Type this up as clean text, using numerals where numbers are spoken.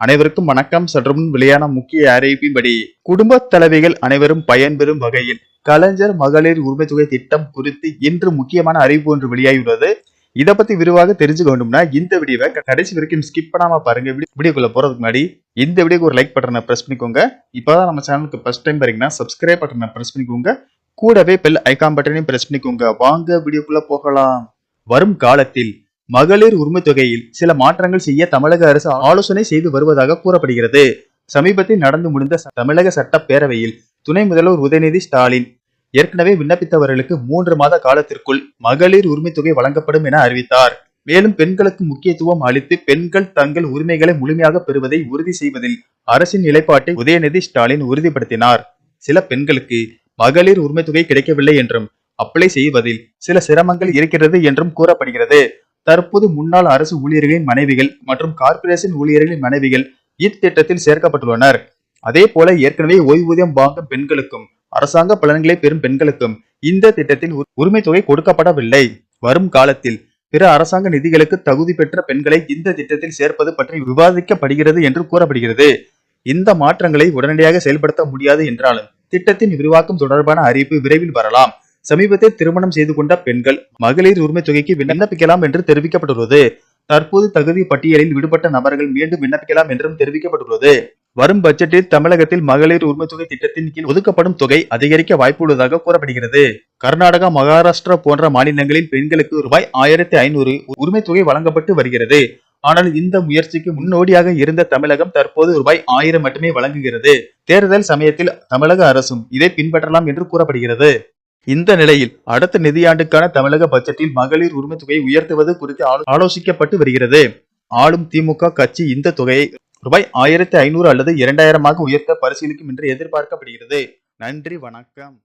அனைவருக்கும் வணக்கம். சற்றுமுன் வெளியான முக்கிய அறிவிப்பின்படி குடும்ப தலைவிகள் அனைவரும் பயன்பெறும் வகையில் கலைஞர் மகளிர் உரிமை தொகை திட்டம் குறித்து இன்று முக்கியமான அறிவிப்பு ஒன்று வெளியாகியுள்ளது. இதை பத்தி விரிவாக தெரிஞ்சுக்க வேண்டும்னா இந்த வீடியோவை கடைசி வரைக்கும் ஸ்கிப் பண்ணாம பாருங்க. வீடியோக்குள்ள போறதுக்கு முன்னாடி இந்த வீடியோக்கு ஒரு லைக் பட்டனை பிரஸ் பண்ணிக்கோங்க. இப்பதான் நம்ம சேனலுக்கு ஃபர்ஸ்ட் டைம் பாருங்கன்னா சப்ஸ்கிரைப் பட்டனை பிரஸ் பண்ணிக்கோங்க. கூடவே பெல் ஐகான் பட்டனையும் பிரஸ் பண்ணிக்கோங்க. வாங்க வீடியோக்குள்ள போகலாம். வரும் காலத்தில் மகளிர் உரிமை தொகையில் சில மாற்றங்கள் செய்ய தமிழக அரசு ஆலோசனை செய்து வருவதாக கூறப்படுகிறது. சமீபத்தில் நடந்து முடிந்த தமிழக சட்டப்பேரவையில் துணை முதல்வர் உதயநிதி ஸ்டாலின் ஏற்கனவே விண்ணப்பித்தவர்களுக்கு 3 மாத காலத்திற்குள் மகளிர் உரிமை தொகை வழங்கப்படும் என அறிவித்தார். மேலும் பெண்களுக்கு முக்கியத்துவம் அளித்து பெண்கள் தங்கள் உரிமைகளை முழுமையாக பெறுவதை உறுதி செய்வதில் அரசின் நிலைப்பாட்டை உதயநிதி ஸ்டாலின் உறுதிப்படுத்தினார். சில பெண்களுக்கு மகளிர் உரிமை தொகை கிடைக்கவில்லை என்றும் அப்ளை செய்வதில் சில சிரமங்கள் இருக்கிறது என்றும் கூறப்படுகிறது. தற்போது முன்னாள் அரசு ஊழியர்களின் மனைவிகள் மற்றும் கார்ப்பரேஷன் ஊழியர்களின் மனைவிகள் இத்திட்டத்தில் சேர்க்கப்பட்டுள்ளனர். அதே போல ஏற்கனவே ஓய்வூதியம் வாங்கும் பெண்களுக்கும் அரசாங்க பலன்களை பெறும் பெண்களுக்கும் இந்த திட்டத்தில் உரிமை தொகை கொடுக்கப்படவில்லை. வரும் காலத்தில் பிற அரசாங்க நிதிகளுக்கு தகுதி பெற்ற பெண்களை இந்த திட்டத்தில் சேர்ப்பது பற்றி விவாதிக்கப்படுகிறது என்று கூறப்படுகிறது. இந்த மாற்றங்களை உடனடியாக செயல்படுத்த முடியாது என்றாலும் திட்டத்தின் விரிவாக்கம் தொடர்பான அறிவிப்பு விரைவில் வரலாம். சமீபத்தில் திருமணம் செய்து கொண்ட பெண்கள் மகளிர் உரிமை தொகைக்கு விண்ணப்பிக்கலாம் என்று தெரிவிக்கப்பட்டுள்ளது. தற்போது தகுதி பட்டியலில் விடுபட்ட நபர்கள் மீண்டும் விண்ணப்பிக்கலாம் என்றும் தெரிவிக்கப்பட்டுள்ளது. வரும் பட்ஜெட்டில் தமிழகத்தில் மகளிர் உரிமை தொகை திட்டத்தின் கீழ் ஒதுக்கப்படும் தொகை அதிகரிக்க வாய்ப்புள்ளதாக கூறப்படுகிறது. கர்நாடகா, மகாராஷ்டிரா போன்ற மாநிலங்களில் பெண்களுக்கு ரூபாய் 1500 உரிமை தொகை வழங்கப்பட்டு வருகிறது. ஆனால் இந்த முயற்சிக்கு முன்னோடியாக இருந்த தமிழகம் தற்போது ரூபாய் 1000 மட்டுமே வழங்குகிறது. தேர்தல் சமயத்தில் தமிழக அரசும் இதை பின்பற்றலாம் என்று கூறப்படுகிறது. இந்த நிலையில் அடுத்த நிதியாண்டுக்கான தமிழக பட்ஜெட்டில் மகளிர் உரிமை தொகையை உயர்த்துவது குறித்து ஆலோசிக்கப்பட்டு வருகிறது. ஆளும் திமுக கட்சி இந்த தொகையை ரூபாய் 1500 அல்லது 2000 உயர்த்த பரிசீலிக்கும் என்று எதிர்பார்க்கப்படுகிறது. நன்றி, வணக்கம்.